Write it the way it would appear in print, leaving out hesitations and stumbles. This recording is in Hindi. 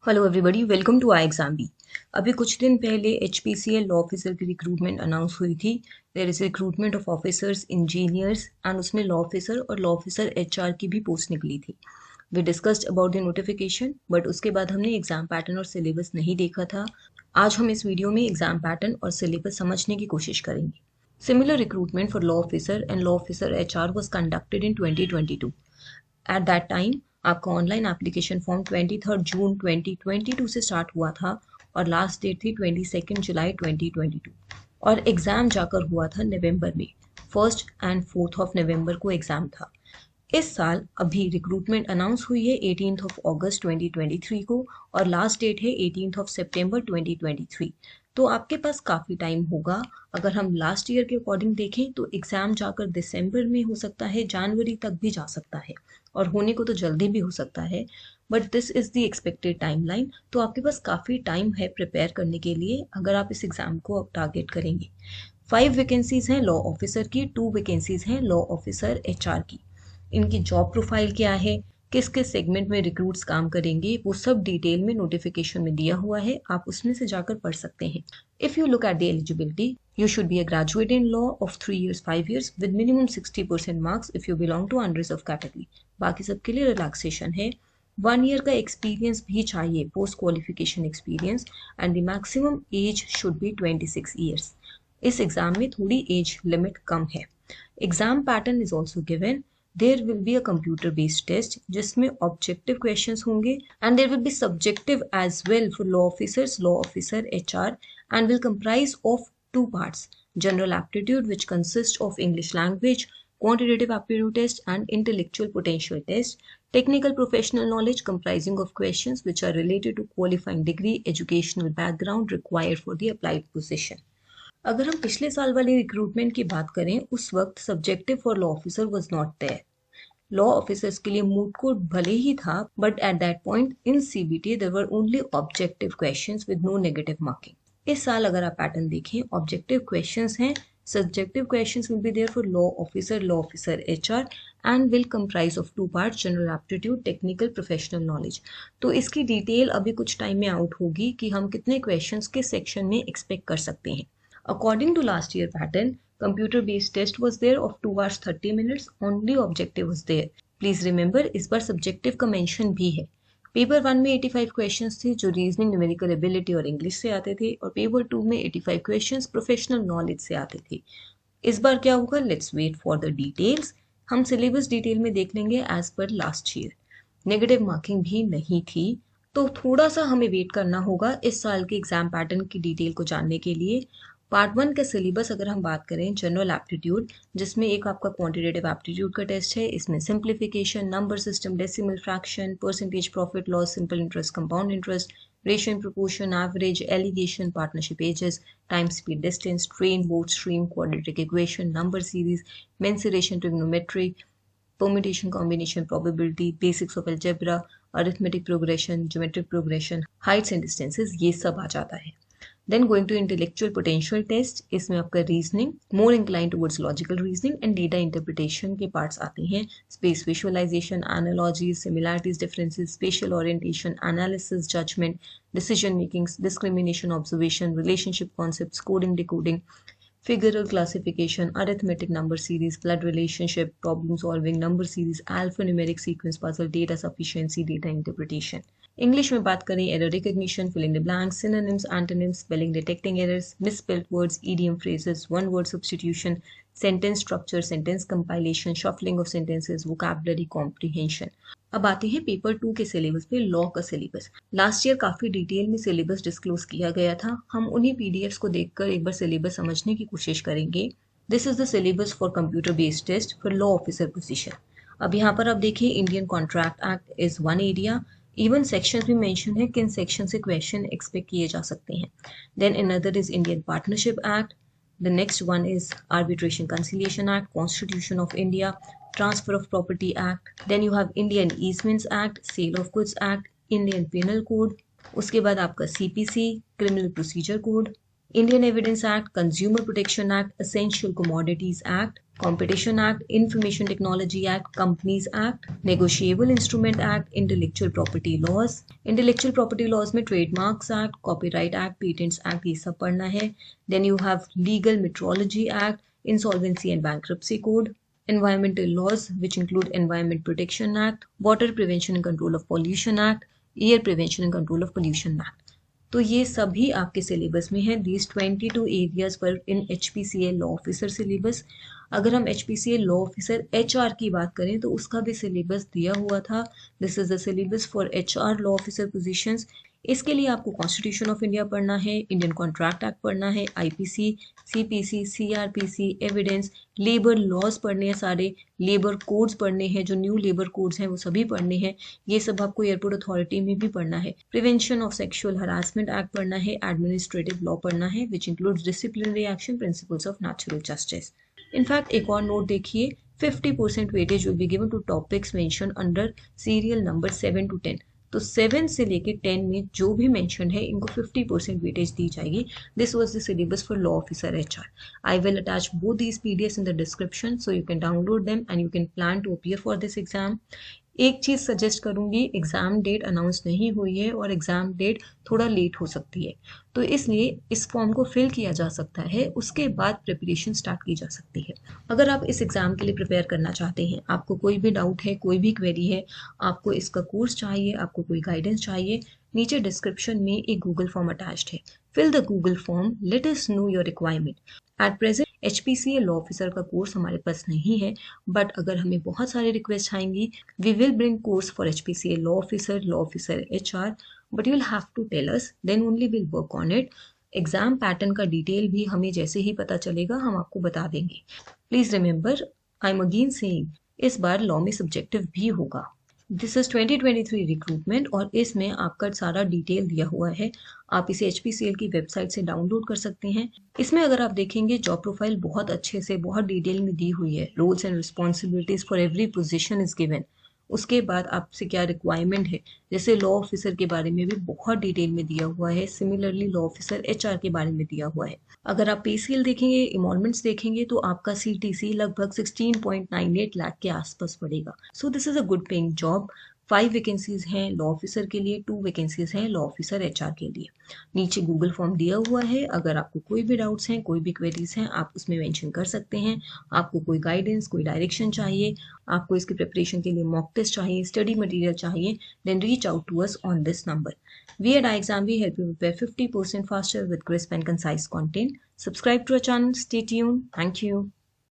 Hello everybody, welcome to I exam B. अभी कुछ दिन पहले HPCL लॉ ऑफिसर की रिक्रूटमेंट अनाउंस हुई थी। There is recruitment of officers, engineers and उसमें लॉ ऑफिसर और लॉ ऑफिसर HR की भी पोस्ट निकली थी। We discussed about the notification, but उसके बाद हमने एग्जाम पैटर्न और सिलेबस नहीं देखा था। आज हम इस वीडियो में एग्जाम पैटर्न और सिलेबस समझने की कोशिश करेंगे। Similar recruitment for law officer and law officer HR was conducted in 2022. At that time आपका ऑनलाइन एप्लीकेशन फॉर्म 23 जून 2022 से स्टार्ट हुआ था और लास्ट डेट थी 22 जुलाई 2022 और एग्ज़ाम जाकर हुआ था नवंबर में। 1 एंड 4 नवंबर को एग्ज़ाम था। इस साल अभी रिक्रूटमेंट अनाउंस हुई है 18 अगस्त 2023 को और लास्ट डेट है 18 सितंबर 2023। तो आपके पास काफ़ी टाइम होगा। अगर हम लास्ट ईयर के अकॉर्डिंग देखें तो एग्ज़ाम जाकर दिसंबर में हो सकता है, जनवरी तक भी जा सकता है और होने को तो जल्दी भी हो सकता है, but this is the expected timeline. तो आपके पास काफ़ी टाइम है प्रिपेयर करने के लिए अगर आप इस एग्ज़ाम को टारगेट करेंगे। 5 वैकेंसीज़ हैं लॉ ऑफिसर की, 2 वैकेंसीज़ हैं लॉ ऑफिसर HR की। इनकी जॉब प्रोफाइल क्या है, किस किस सेगमेंट में रिक्रूट्स काम करेंगे, वो सब डिटेल में नोटिफिकेशन में दिया हुआ है, आप उसमें से जाकर पढ़ सकते हैं। If you look at the eligibility, you should be a graduate in law of 3 years 5 years with minimum 60% marks if you belong to unreserved category। बाकी सबके लिए रिलैक्सेशन है। 1 ईयर का एक्सपीरियंस भी चाहिए, post qualification experience, and the maximum age should be 26 years. इस एग्जाम में थोड़ी एज लिमिट कम है। Exam pattern is also given. There will be a computer based test जिसमें ऑब्जेक्टिव क्वेश्चंस होंगे and there will be subjective as well for law officers, law officer HR, and will comprise of 2 parts: general aptitude, which consists of English language, quantitative aptitude test, and intellectual potential test; technical professional knowledge comprising of questions which are related to qualifying degree, educational background required for the applied position। अगर हम पिछले साल वाली रिक्रूटमेंट की बात करें, उस वक्त subjective for law officer was not there. Law officers के लिए मूड कोड भले ही था, but at that point in CBT there were only objective questions with no negative marking. इस साल अगर आप पैटर्न देखें, ऑब्जेक्टिव क्वेश्चंस हैं। Subjective questions will be there for law officer HR and will comprise of 2 parts: general aptitude, technical professional knowledge. तो इसकी डिटेल अभी कुछ टाइम में आउट होगी कि हम कितने क्वेश्चंस किस सेक्शन में एक्सपेक्ट कर सकते हैं। According to last year pattern, computer-based test was there of 2 hours 30 minutes. Only objective was there. Please remember, इस बार subjective का mention भी है। पेपर 1 में 85 क्वेश्चंस थे जो रीजनिंग, न्यूमेरिकल एबिलिटी और इंग्लिश से आते थे, और पेपर 2 में 85 क्वेश्चंस प्रोफेशनल नॉलेज से आते थे। इस बार क्या होगा, let's wait for the details. हम सिलेबस डिटेल में देख लेंगे as per last year. Negative marking भी नहीं थी, तो थोड़ा सा हमें वेट करना होगा इस साल के एग्जाम पैटर्न की डिटेल को जानने के लिए। पार्ट 1 का सिलेबस अगर हम बात करें, जनरल एप्टीट्यूड, जिसमें एक आपका क्वांटिटेटिव एप्टीट्यूड का टेस्ट है। इसमें simplification, number system, decimal fraction, percentage, profit loss, simple interest, compound interest, ratio and proportion, average, alligation, partnership ages, time speed distance, train, boat stream, quadratic equation, number series, mensuration, trigonometry, permutation, combination, probability, basics of algebra, arithmetic progression, geometric progression, heights and distances, ये सब आ जाता है। Then going to intellectual potential test, इसमें आपका reasoning, more incline towards logical reasoning and data interpretation के पार्ट्स आते हैं। Space visualisation, analogies, similarities, differences, spatial orientation, analysis, judgement, decision making, discrimination, observation, relationship concepts, coding, decoding, figural classification, arithmetic number series, blood relationship, problem solving, number series, alphanumeric sequence puzzle, data sufficiency, data interpretation. English में बात करें, error recognition, filling the blanks, synonyms, antonyms, spelling detecting errors, misspelled words, idiom phrases, one word substitution, sentence structure, sentence compilation, shuffling of sentences, vocabulary comprehension। अब आते हैं पेपर 2 के सिलेबस पे, लॉ का सिलेबस। लास्ट ईयर काफ़ी डिटेल में सिलेबस डिस्क्लोज किया गया था। हम उन्हीं PDFs को देखकर एक बार सिलेबस समझने की कोशिश करेंगे। This is the syllabus for computer based test for law officer position. अब यहाँ पर आप देखिए, Indian contract act is one area. Even sections भी मेंशन है, किन सेक्शन से क्वेश्चन एक्सपेक्ट किए जा सकते हैं। Then another is Indian partnership act. The next one is Arbitration Conciliation Act, Constitution of India, Transfer of Property Act. Then you have Indian Easements Act, Sale of Goods Act, Indian Penal Code. उसके बाद आपका CPC, Criminal Procedure Code, Indian Evidence Act, Consumer Protection Act, Essential Commodities Act, Competition Act, Information Technology Act, Companies Act, Negotiable Instrument Act, Intellectual Property Laws. Intellectual Property Laws में Trademarks Act, Copyright Act, Patents Act ये सब पढ़ना है. Then you have Legal Metrology Act, Insolvency and Bankruptcy Code, Environmental Laws which include Environment Protection Act, Water Prevention and Control of Pollution Act, Air Prevention and Control of Pollution Act. तो ये सभी आपके सिलेबस में है. दीज 22 एरियाज पर इन HPCL लॉ ऑफिसर सिलेबस. अगर हम HPCL लॉ ऑफिसर HR की बात करें तो उसका भी सिलेबस दिया हुआ था. This is the syllabus for HR law officer positions. इसके लिए आपको कॉन्स्टिट्यूशन ऑफ इंडिया पढ़ना है, इंडियन कॉन्ट्रैक्ट एक्ट पढ़ना है, IPC, CPC, CRPC, evidence, labour laws पढ़ने हैं, सारे लेबर कोड्स पढ़ने हैं, जो न्यू लेबर कोड्स हैं वो सभी पढ़ने हैं. ये सब आपको एयरपोर्ट अथॉरिटी में भी पढ़ना है. Prevention of sexual harassment act पढ़ना है, एडमिनिस्ट्रेटिव लॉ पढ़ना है which includes disciplinary action, principles of natural justice. In fact एक और नोट देखिए, 50% weightage will be given to topics mention under serial number 7 to 10. तो 7 से लेके 10 में जो भी मेंशन है इनको 50% वेटेज दी जाएगी. This was the syllabus for law officer HR. I will attach both these PDFs in the description so you can download them and you can plan to appear for this exam. एक चीज़ सजेस्ट करूंगी, एग्ज़ाम डेट अनाउंस नहीं हुई है और एग्ज़ाम डेट थोड़ा लेट हो सकती है, तो इसलिए इस फॉर्म को फिल किया जा सकता है, उसके बाद प्रिपरेशन स्टार्ट की जा सकती है. अगर आप इस एग्ज़ाम के लिए प्रिपेयर करना चाहते हैं, आपको कोई भी डाउट है, कोई भी क्वेरी है, आपको इसका कोर्स चाहिए, आपको कोई गाइडेंस चाहिए, नीचे डिस्क्रिप्शन में एक गूगल फॉर्म अटैच्ड है. Fill the Google form, let us know your requirement. At present HPCL law officer का कोर्स हमारे पास नहीं है, बट अगर हमें बहुत सारे रिक्वेस्ट आएंगी, we will bring course for HPCL law officer HR, but you will have to tell us, then only will work on it. Exam pattern का डिटेल भी हमें जैसे ही पता चलेगा हम आपको बता देंगे. Please remember, I am again saying, इस बार लॉ में सब्जेक्टिव भी होगा. दिस इज 2023 रिक्रूटमेंट और इसमें आपका सारा डिटेल दिया हुआ है. आप इसे HPCL की वेबसाइट से डाउनलोड कर सकते हैं. इसमें अगर आप देखेंगे जॉब प्रोफाइल बहुत अच्छे से बहुत डिटेल में दी हुई है. Roles and responsibilities for every position is given. उसके बाद आपसे क्या रिक्वायरमेंट है, जैसे लॉ ऑफिसर के बारे में भी बहुत डिटेल में दिया हुआ है. सिमिलरली लॉ ऑफिसर HR के बारे में दिया हुआ है. अगर आप पे स्केल देखेंगे, इमॉल्वमेंट्स देखेंगे तो आपका CTC लगभग 16.98 लाख के आसपास पड़ेगा. So this is a good paying job. 5 vacancies हैं लॉ ऑफिसर के लिए, 2 वैकेंसीज हैं लॉ ऑफिसर HR के लिए. नीचे गूगल फॉर्म दिया हुआ है. अगर आपको कोई भी डाउट्स हैं, कोई भी क्वेरीज हैं, आप उसमें मेंशन कर सकते हैं. आपको कोई गाइडेंस, कोई डायरेक्शन चाहिए, आपको इसकी प्रिपरेशन के लिए मॉक टेस्ट चाहिए, स्टडी मटेरियल चाहिए, then reach out to us on this number. We at iExam help you prepare 50% faster with crisp and concise content. Subscribe to our channel. Stay tuned. Thank you.